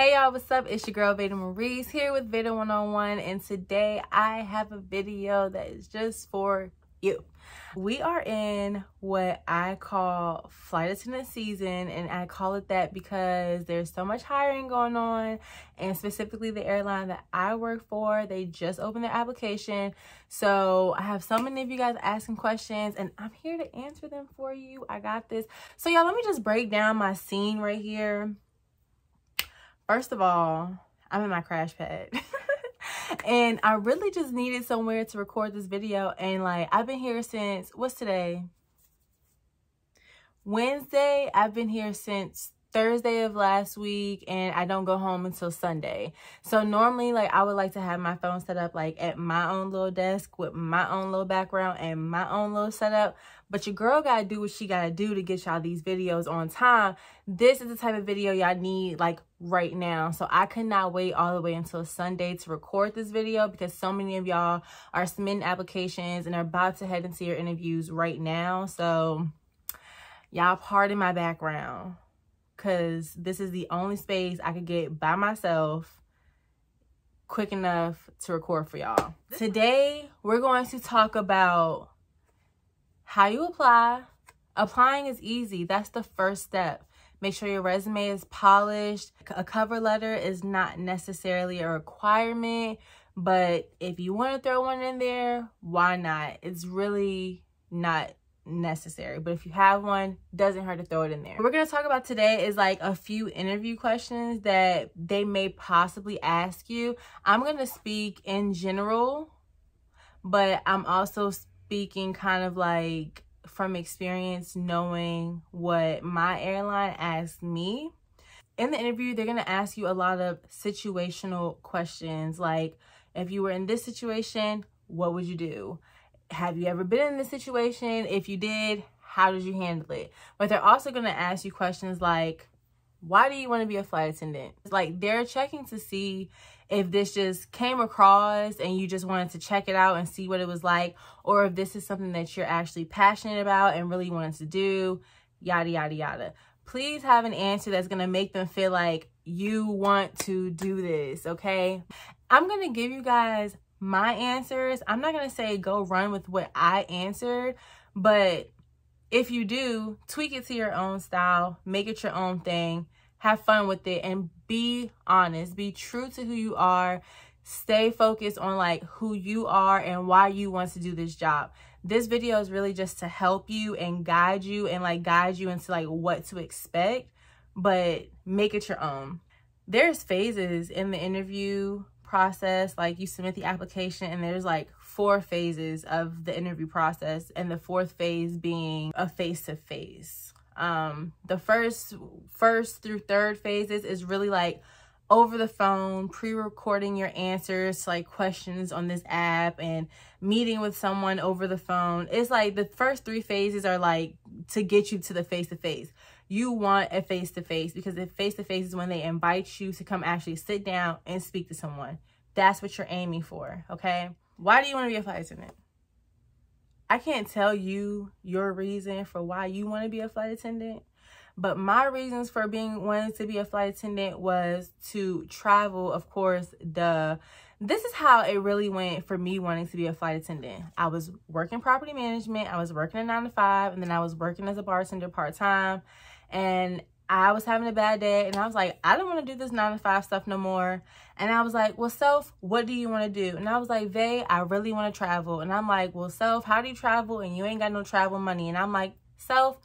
Hey y'all, what's up? It's your girl Veda Maurice here with Veda 101, and today I have a video that is just for you. We are in what I call flight attendant season, and I call it that because there's so much hiring going on, and specifically the airline that I work for, they just opened their application. So I have so many of you guys asking questions, and I'm here to answer them for you. I got this. So y'all, let me just break down my scene right here. First of all, I'm in my crash pad and I really just needed somewhere to record this video. And like, I've been here since, what's today? Wednesday. I've been here since Thursday of last week, and I don't go home until Sunday. So normally, like, I would like to have my phone set up like at my own little desk with my own little background and my own little setup. But your girl gotta do what she gotta do to get y'all these videos on time. This is the type of video y'all need like right now. So I could not wait all the way until Sunday to record this video because so many of y'all are submitting applications and are about to head into your interviews right now. So y'all pardon my background, because this is the only space I could get by myself quick enough to record for y'all. Today, we're going to talk about how you apply. Applying is easy. That's the first step. Make sure your resume is polished. A cover letter is not necessarily a requirement, but if you want to throw one in there, why not? It's really not necessary, but if you have one, doesn't hurt to throw it in there. What we're going to talk about today is like a few interview questions that they may possibly ask you. I'm going to speak in general, but I'm also speaking kind of like from experience, knowing what my airline asked me. In the interview, they're going to ask you a lot of situational questions, like if you were in this situation, what would you do? Have you ever been in this situation? If you did, how did you handle it? But they're also going to ask you questions like, why do you want to be a flight attendant? It's like they're checking to see if this just came across and you just wanted to check it out and see what it was like, or if this is something that you're actually passionate about and really wanted to do, yada, yada, yada. Please have an answer that's going to make them feel like you want to do this, okay? I'm going to give you guys my answers. I'm not going to say go run with what I answered, but if you do, tweak it to your own style, make it your own thing, have fun with it, and be honest, be true to who you are. Stay focused on like who you are and why you want to do this job. This video is really just to help you and guide you and like guide you into like what to expect, but make it your own. There's phases in the interview process. Like you submit the application and there's like 4 phases of the interview process, and the 4th phase being a face-to-face. The first through 3rd phases is really like over the phone, pre-recording your answers to like questions on this app and meeting with someone over the phone. It's like the first 3 phases are like to get you to the face-to-face. You want a face-to-face because the face-to-face is when they invite you to come actually sit down and speak to someone. That's what you're aiming for, okay? Why do you want to be a flight attendant? I can't tell you your reason for why you want to be a flight attendant, but my reasons for wanting to be a flight attendant was to travel, of course. This is how it really went for me wanting to be a flight attendant. I was working property management, I was working a 9-to-5, and then I was working as a bartender part-time, and I was having a bad day, and I was like, I don't want to do this 9-to-5 stuff no more. And I was like, well, Self, what do you want to do? And I was like, Vay, I really want to travel. And I'm like, well, Self, how do you travel? And you ain't got no travel money. And I'm like, Self,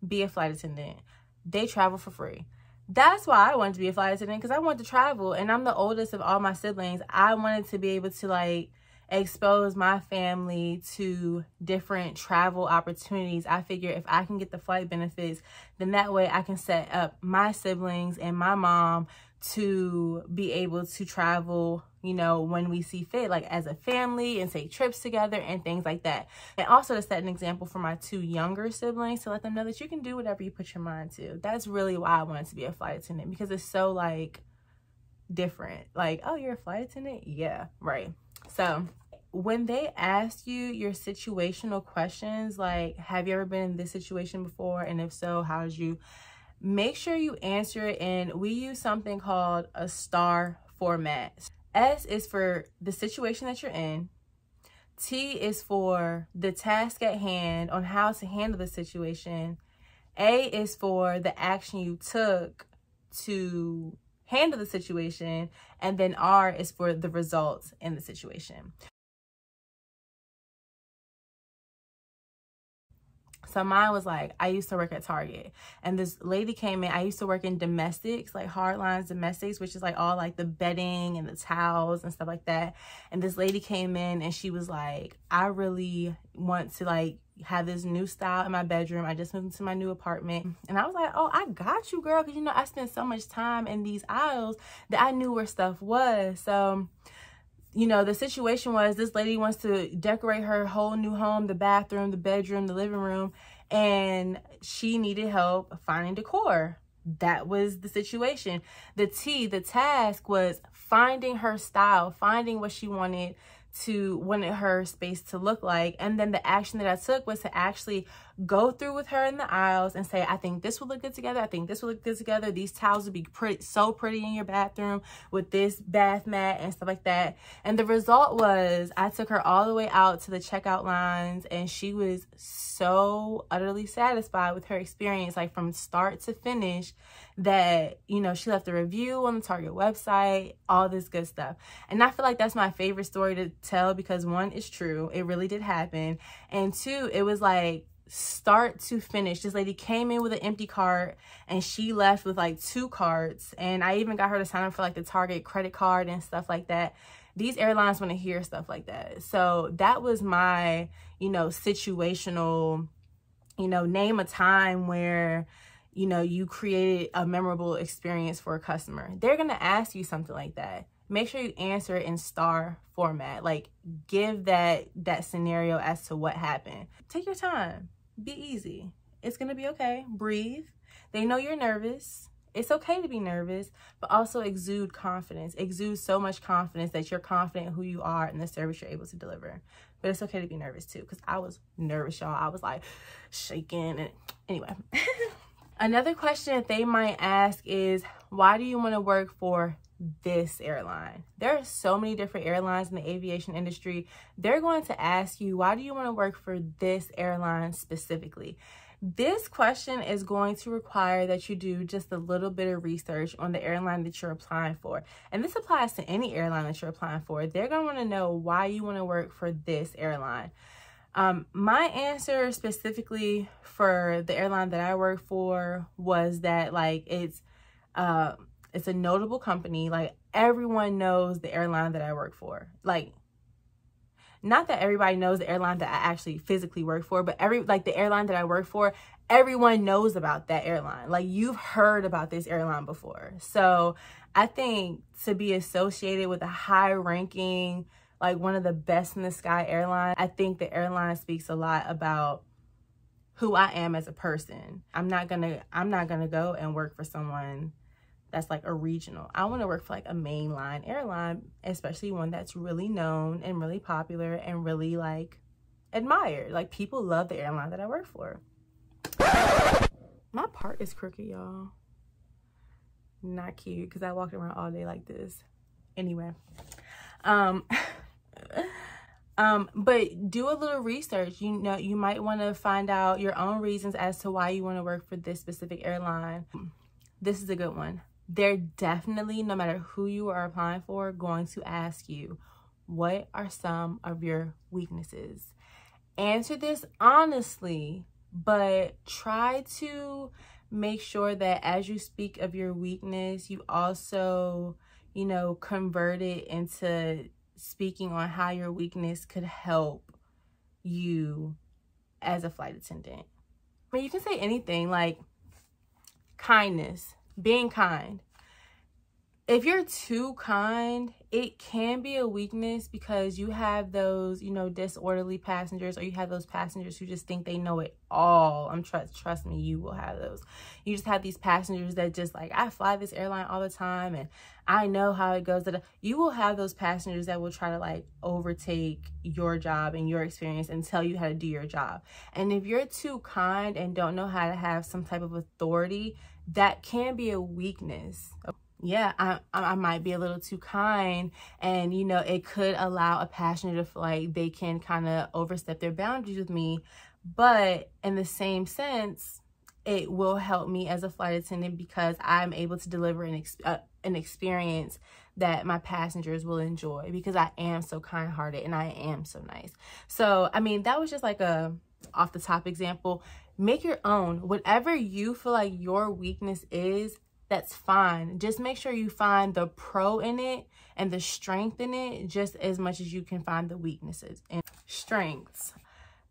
be a flight attendant. They travel for free. That's why I wanted to be a flight attendant, because I wanted to travel, and I'm the oldest of all my siblings. I wanted to be able to like expose my family to different travel opportunities. I figure if I can get the flight benefits, then that way I can set up my siblings and my mom to be able to travel, you know, when we see fit, like as a family, and take trips together and things like that. And also to set an example for my 2 younger siblings, to let them know that you can do whatever you put your mind to. That's really why I wanted to be a flight attendant, because it's so like different. Like, oh, you're a flight attendant? Yeah, right. So when they ask you your situational questions, like, have you ever been in this situation before? And if so, how did you make sure you answer it in, we use something called a STAR format. S is for the situation that you're in. T is for the task at hand on how to handle the situation. A is for the action you took to handle the situation. And then R is for the results in the situation. So mine was like, I used to work at Target, and this lady came in. I used to work in domestics, like hard lines domestics, which is like all like the bedding and the towels and stuff like that. And this lady came in and she was like, I really want to like have this new style in my bedroom. I just moved into my new apartment. And I was like, oh, I got you, girl. Because, you know, I spent so much time in these aisles that I knew where stuff was. So, you know, the situation was this lady wants to decorate her whole new home, the bathroom, the bedroom, the living room, and she needed help finding decor. That was the situation. The T, the task, was finding her style, finding what she wanted her space to look like. And then the action that I took was to actually go through with her in the aisles and say, I think this will look good together. I think this will look good together. These towels would be so pretty in your bathroom with this bath mat and stuff like that. And the result was I took her all the way out to the checkout lines, and she was so utterly satisfied with her experience, like from start to finish, that, you know, she left a review on the Target website, all this good stuff. And I feel like that's my favorite story to tell because, one, it's true. It really did happen. And two, it was like start to finish. This lady came in with an empty cart and she left with like 2 carts. And I even got her to sign up for like the Target credit card and stuff like that. These airlines want to hear stuff like that. So that was my, you know, situational, you know, name a time where, you know, you created a memorable experience for a customer. They're going to ask you something like that. Make sure you answer it in STAR format. Like, give that scenario as to what happened. Take your time. Be easy. It's going to be okay. Breathe. They know you're nervous. It's okay to be nervous, but also exude confidence. Exude so much confidence that you're confident in who you are and the service you're able to deliver. But it's okay to be nervous too, because I was nervous, y'all. I was like shaking. And anyway. Another question that they might ask is, why do you want to work for this airline? There are so many different airlines in the aviation industry. They're going to ask you, why do you want to work for this airline specifically? This question is going to require that you do just a little bit of research on the airline that you're applying for. And this applies to any airline that you're applying for. They're going to want to know why you want to work for this airline. My answer specifically for the airline that I work for was that, like, it's a notable company. Like, everyone knows the airline that I work for. Like, not that everybody knows the airline that I actually physically work for, but the airline that I work for, everyone knows about that airline. Like, you've heard about this airline before. So I think to be associated with a high ranking, like one of the best in the sky airline, I think the airline speaks a lot about who I am as a person. I'm not gonna go and work for someone that's like a regional. I want to work for like a mainline airline, especially one that's really known and really popular and really like admired. Like, people love the airline that I work for. My part is crooked, y'all. Not cute, because I walked around all day like this. Anyway, but do a little research. You know, you might want to find out your own reasons as to why you want to work for this specific airline. This is a good one. They're definitely, no matter who you are applying for, going to ask you, what are some of your weaknesses? Answer this honestly, but try to make sure that as you speak of your weakness, you also, you know, convert it into speaking on how your weakness could help you as a flight attendant. I mean, you can say anything, like kindness, being kind. If you're too kind, it can be a weakness because you have those, you know, disorderly passengers, or you have those passengers who just think they know it all. Trust me, you will have those. You just have these passengers that just like, I fly this airline all the time and I know how it goes. You will have those passengers that will try to like overtake your job and your experience and tell you how to do your job. And if you're too kind and don't know how to have some type of authority, that can be a weakness. Yeah, I might be a little too kind, and you know, it could allow a passenger to feel like they can kind of overstep their boundaries with me. But in the same sense, it will help me as a flight attendant because I'm able to deliver an experience that my passengers will enjoy because I am so kind-hearted and I am so nice. So, I mean, that was just like a off the top example. Make your own. Whatever you feel like your weakness is, that's fine. Just make sure you find the pro in it and the strength in it just as much as you can find the weaknesses. And strengths.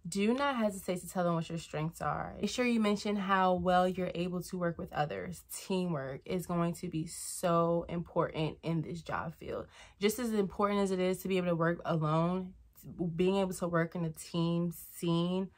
Do not hesitate to tell them what your strengths are. Make sure you mention how well you're able to work with others. Teamwork is going to be so important in this job field. Just as important as it is to be able to work alone, being able to work in a team scene,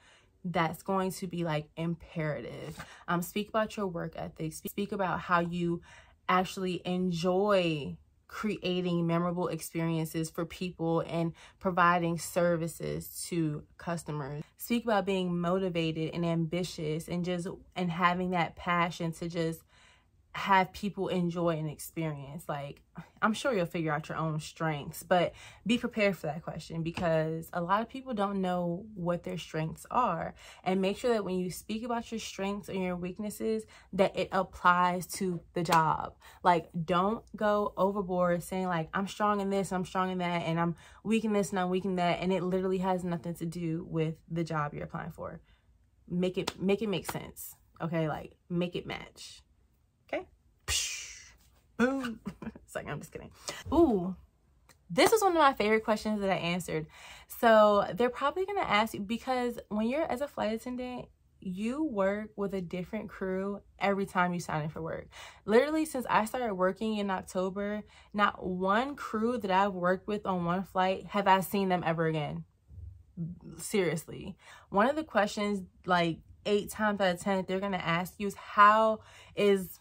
that's going to be like imperative. Speak about your work ethics. Speak about how you actually enjoy creating memorable experiences for people and providing services to customers. Speak about being motivated and ambitious and having that passion to just have people enjoy an experience. Like, I'm sure you'll figure out your own strengths, but be prepared for that question because a lot of people don't know what their strengths are. And make sure that when you speak about your strengths and your weaknesses, that it applies to the job. Like, don't go overboard saying like, I'm strong in this, I'm strong in that, and I'm weak in this and I'm weak in that, and it literally has nothing to do with the job you're applying for. Make it make sense. Okay, like make it match. Okay. Boom. It's like, I'm just kidding. Ooh, this was one of my favorite questions that I answered. So they're probably going to ask you, because when you're as a flight attendant, you work with a different crew every time you sign in for work. Literally, since I started working in October, not one crew that I've worked with on one flight have I seen them ever again. Seriously. One of the questions, like 8 times out of 10, they're going to ask you is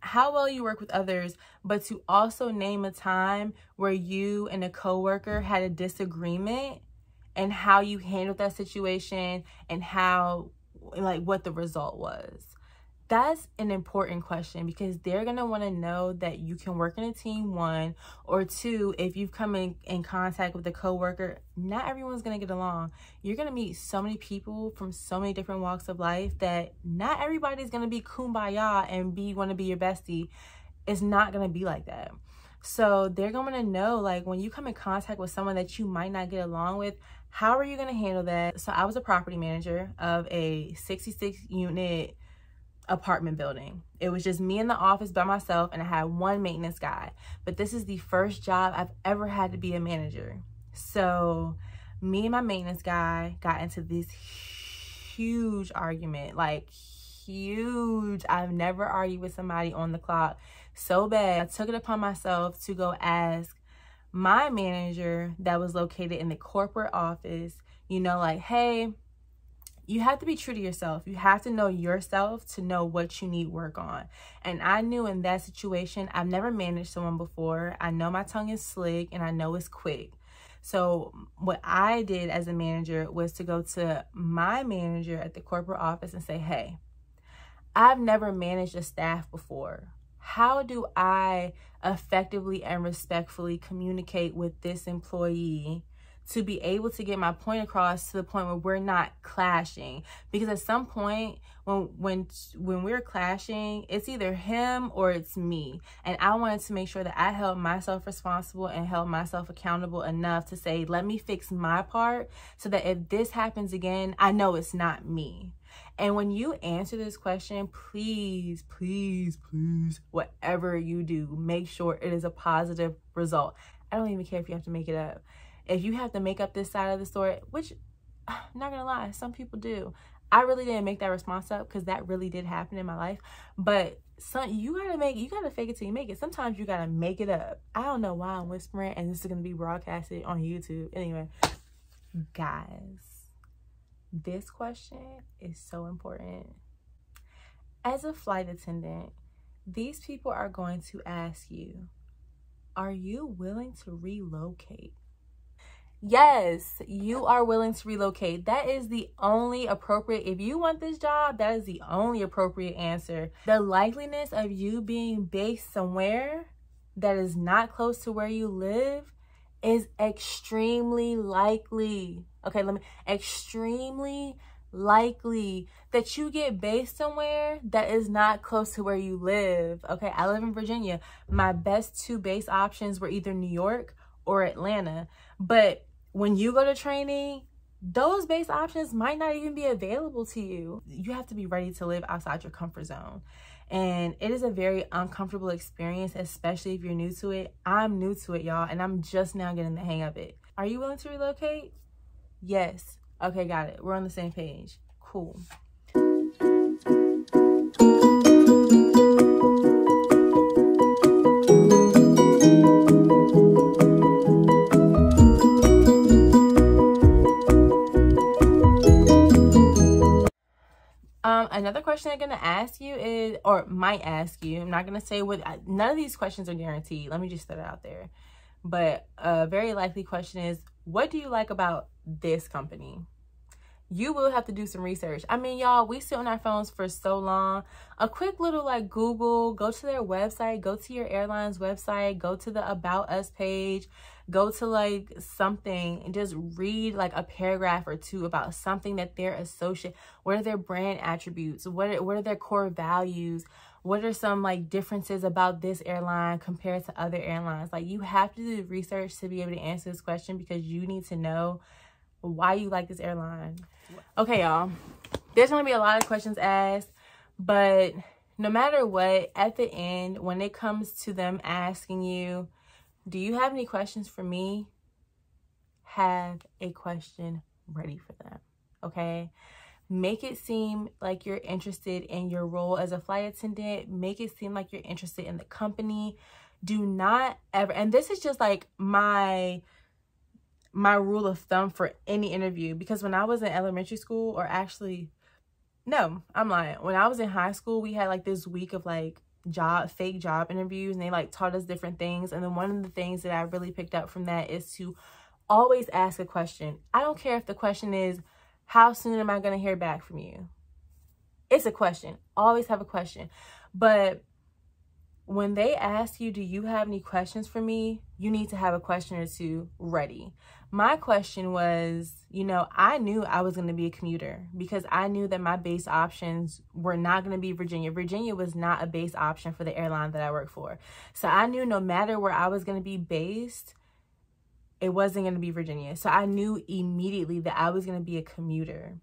how well you work with others, but to also name a time where you and a coworker had a disagreement and how you handled that situation and how, like, what the result was. That's an important question because they're going to want to know that you can work in a team, 1, or 2, if you've come in contact with a coworker, not everyone's going to get along. You're going to meet so many people from so many different walks of life that not everybody's going to be kumbaya and want to be your bestie. It's not going to be like that. So they're going to know, like, when you come in contact with someone that you might not get along with, how are you going to handle that? So I was a property manager of a 66-unit apartment building. It was just me in the office by myself, and I had 1 maintenance guy. But this is the first job I've ever had to be a manager. So me and my maintenance guy got into this huge argument, like huge. I've never argued with somebody on the clock so bad. I took it upon myself to go ask my manager that was located in the corporate office, you know, like, hey, you have to be true to yourself. You have to know yourself to know what you need work on. And I knew in that situation, I've never managed someone before. I know my tongue is slick and I know it's quick. So what I did as a manager was to go to my manager at the corporate office and say, hey, I've never managed a staff before. How do I effectively and respectfully communicate with this employee to be able to get my point across to the point where we're not clashing? Because at some point when we're clashing, it's either him or it's me. And I wanted to make sure that I held myself responsible and held myself accountable enough to say, let me fix my part so that if this happens again, I know it's not me. And when you answer this question, please, please, please, whatever you do, make sure it is a positive result. I don't even care if you have to make it up. If you have to make up this side of the story, which, I'm not gonna lie, some people do. I really didn't make that response up because that really did happen in my life. But you gotta fake it till you make it. Sometimes you gotta make it up. I don't know why I'm whispering and this is gonna be broadcasted on YouTube. Anyway, guys, this question is so important. As a flight attendant, these people are going to ask you, are you willing to relocate? Yes, you are willing to relocate. That is the only appropriate, if you want this job, that is the only appropriate answer. The likeliness of you being based somewhere that is not close to where you live is extremely likely. Okay, extremely likely that you get based somewhere that is not close to where you live. Okay, I live in Virginia. My best two base options were either New York or Atlanta. But when you go to training, those base options might not even be available to you. You have to be ready to live outside your comfort zone. And it is a very uncomfortable experience, especially if you're new to it. I'm new to it, y'all, and I'm just now getting the hang of it. Are you willing to relocate? Yes. Okay, got it. We're on the same page. Cool. Another question I'm going to ask you is, or might ask you, I'm not going to say what, none of these questions are guaranteed. Let me just throw it out there. But a very likely question is, what do you like about this company? You will have to do some research. I mean, y'all, we sit on our phones for so long. A quick little Google, go to their website, go to your airline's website, go to the About Us page, go to something and just read a paragraph or two about something that they're associated. What are their brand attributes? What are their core values? What are some differences about this airline compared to other airlines? You have to do research to be able to answer this question, because you need to know why you like this airline. Okay, y'all, there's going to be a lot of questions asked, but no matter what, at the end, when it comes to them asking you, do you have any questions for me? Have a question ready for them, okay? Make it seem like you're interested in your role as a flight attendant. Make it seem like you're interested in the company. Do not ever, and this is just my rule of thumb for any interview, because when I was in elementary school, or actually, no, I'm lying. When I was in high school, we had this week of fake job interviews, and they taught us different things. And then one of the things that I really picked up from that is to always ask a question. I don't care if the question is, how soon am I going to hear back from you? It's a question. Always have a question. But when they ask you, do you have any questions for me? You need to have a question or two ready. My question was, I knew I was going to be a commuter, because I knew that my base options were not going to be Virginia. Virginia was not a base option for the airline that I work for. So I knew no matter where I was going to be based, it wasn't going to be Virginia. So I knew immediately that I was going to be a commuter.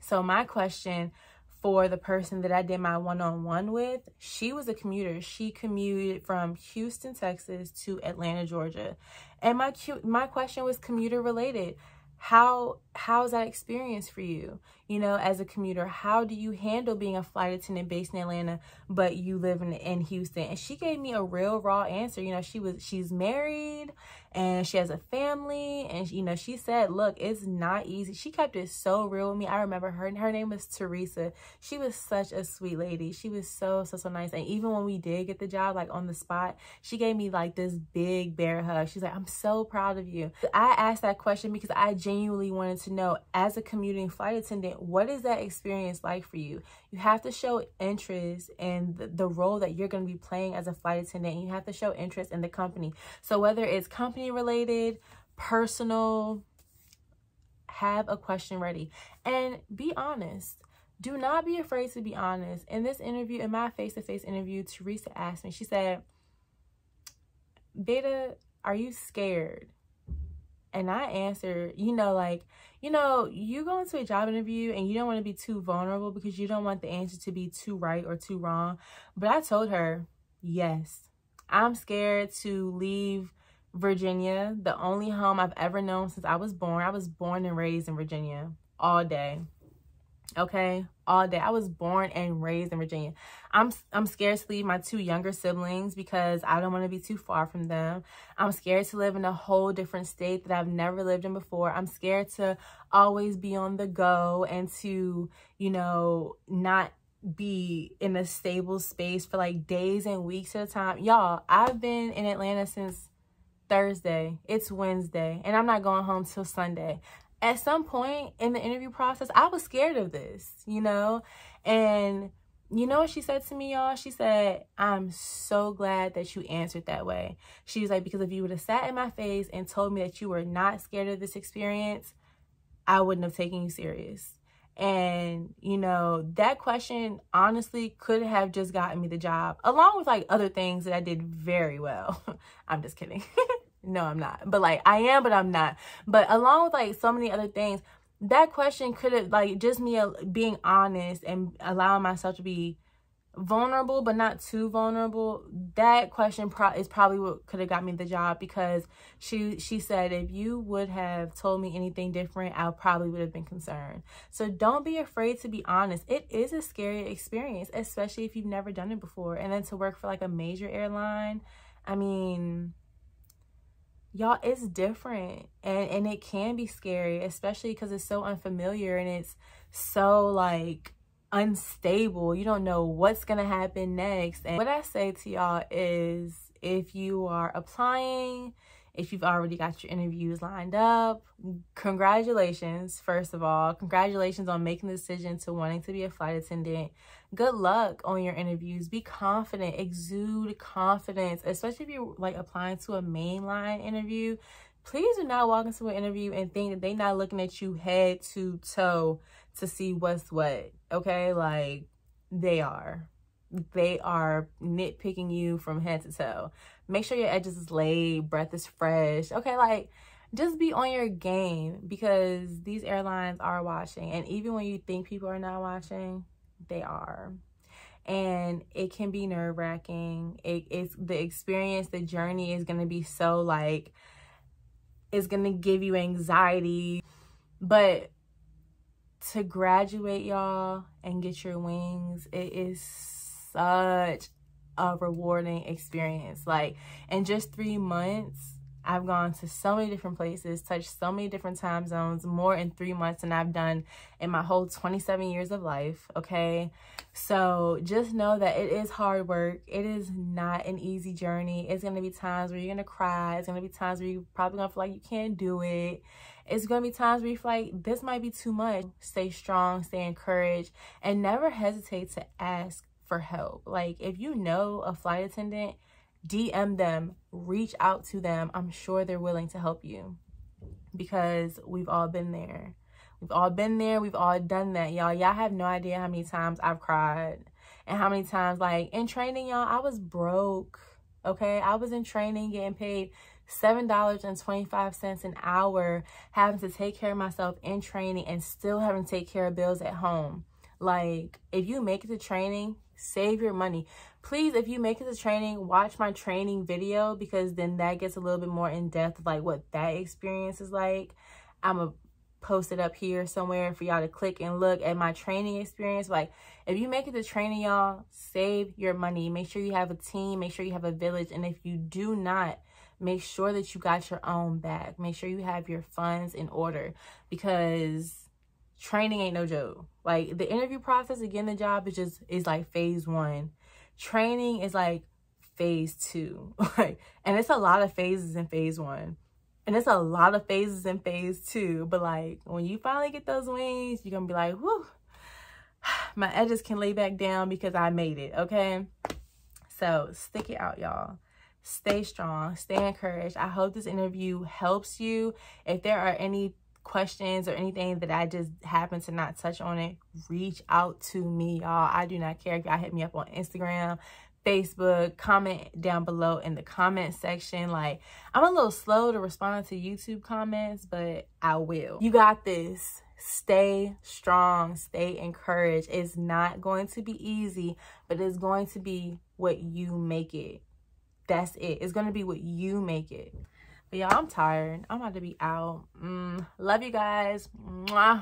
So my question for the person that I did my one-on-one with, she was a commuter. She commuted from Houston, Texas to Atlanta, Georgia. And my question was commuter related. How's that experience for you? As a commuter, how do you handle being a flight attendant based in Atlanta, but you live in Houston? And she gave me a real raw answer. She's married and she has a family, and she said, look, it's not easy. She kept it so real with me. I remember her name was Teresa. She was such a sweet lady. She was so nice. And even when we did get the job, on the spot, she gave me this big bear hug. She's like, I'm so proud of you. I asked that question because I genuinely wanted to know, as a commuting flight attendant, what is that experience like for you? You have to show interest in the role that you're going to be playing as a flight attendant, and you have to show interest in the company. So whether it's company related, personal, have a question ready and be honest. Do not be afraid to be honest. In this interview, in my face-to-face interview, Teresa asked me, she said, Beta, are you scared? And I answered, you go into a job interview and you don't want to be too vulnerable because you don't want the answer to be too right or too wrong. But I told her, yes, I'm scared to leave Virginia, the only home I've ever known since I was born. I was born and raised in Virginia all day. Okay, all day. I was born and raised in Virginia. I'm scared to leave my 2 younger siblings because I don't want to be too far from them. I'm scared to live in a whole different state that I've never lived in before. I'm scared to always be on the go and to, you know, not be in a stable space for like days and weeks at a time. Y'all, I've been in Atlanta since Thursday. It's Wednesday and I'm not going home till Sunday. At some point in the interview process, I was scared of this, you know? And you know what she said to me, y'all? She said, I'm so glad that you answered that way. She was like, because if you would have sat in my face and told me that you were not scared of this experience, I wouldn't have taken you serious. And, you know, that question honestly could have just gotten me the job, along with like other things that I did very well. I'm just kidding. No, I'm not. But like I am, but I'm not. But along with like so many other things, that question could have like just me being honest and allowing myself to be vulnerable, but not too vulnerable. That question is probably what could have got me the job, because she said if you would have told me anything different, I probably would have been concerned. So don't be afraid to be honest. It is a scary experience, especially if you've never done it before. And then to work for like a major airline, I mean, y'all, it's different, and it can be scary, especially because it's so unfamiliar and it's so like unstable. You don't know what's gonna happen next. And what I say to y'all is, if you are applying, if you've already got your interviews lined up, congratulations. First of all, congratulations on making the decision to wanting to be a flight attendant. Good luck on your interviews. Be confident, exude confidence, especially if you're like applying to a mainline interview. Please do not walk into an interview and think that they're not looking at you head to toe to see what's what, okay? Like, they are nitpicking you from head to toe. Make sure your edges is laid, breath is fresh, okay? Like, just be on your game, because these airlines are watching. And even when you think people are not watching, they are. And it can be nerve-wracking. It's the experience, the journey is going to be so like, it's going to give you anxiety. But to graduate, y'all, and get your wings, it is such a rewarding experience. Like, in just 3 months, I've gone to so many different places, touched so many different time zones, more in 3 months than I've done in my whole 27 years of life, okay? So just know that it is hard work. It is not an easy journey. It's going to be times where you're going to cry. It's going to be times where you're probably going to feel like you can't do it. It's going to be times where you feel like this might be too much. Stay strong, stay encouraged, and never hesitate to ask for help. Like, if you know a flight attendant, DM them, reach out to them. I'm sure they're willing to help you, because we've all been there. We've all been there. We've all done that, y'all. Y'all have no idea how many times I've cried, and how many times, like, in training, y'all, I was broke, okay? I was in training getting paid $7.25 an hour, having to take care of myself in training and still having to take care of bills at home. Like, if you make it to training, save your money. Please, if you make it to training, watch my training video, because then that gets a little bit more in depth of like what that experience is like. I'm gonna post it up here somewhere for y'all to click and look at my training experience. Like, if you make it to training, y'all, save your money. Make sure you have a team. Make sure you have a village. And if you do not, make sure that you got your own back. Make sure you have your funds in order, because training ain't no joke. Like, the interview process to getting the job is like phase 1. Training is like phase 2. Like, and it's a lot of phases in phase 1. And it's a lot of phases in phase 2. But like, when you finally get those wings, you're gonna be like, whew, my edges can lay back down because I made it, okay? So stick it out, y'all. Stay strong, stay encouraged. I hope this interview helps you. If there are any questions or anything that I just happen to not touch on it, reach out to me, y'all. I do not care if y'all hit me up on Instagram, Facebook, comment down below in the comment section. Like, I'm a little slow to respond to YouTube comments, but I will. You got this. Stay strong, stay encouraged. It's not going to be easy, but it's going to be what you make it. That's it. It's going to be what you make it. But y'all, I'm tired. I'm about to be out. Love you guys. Mwah.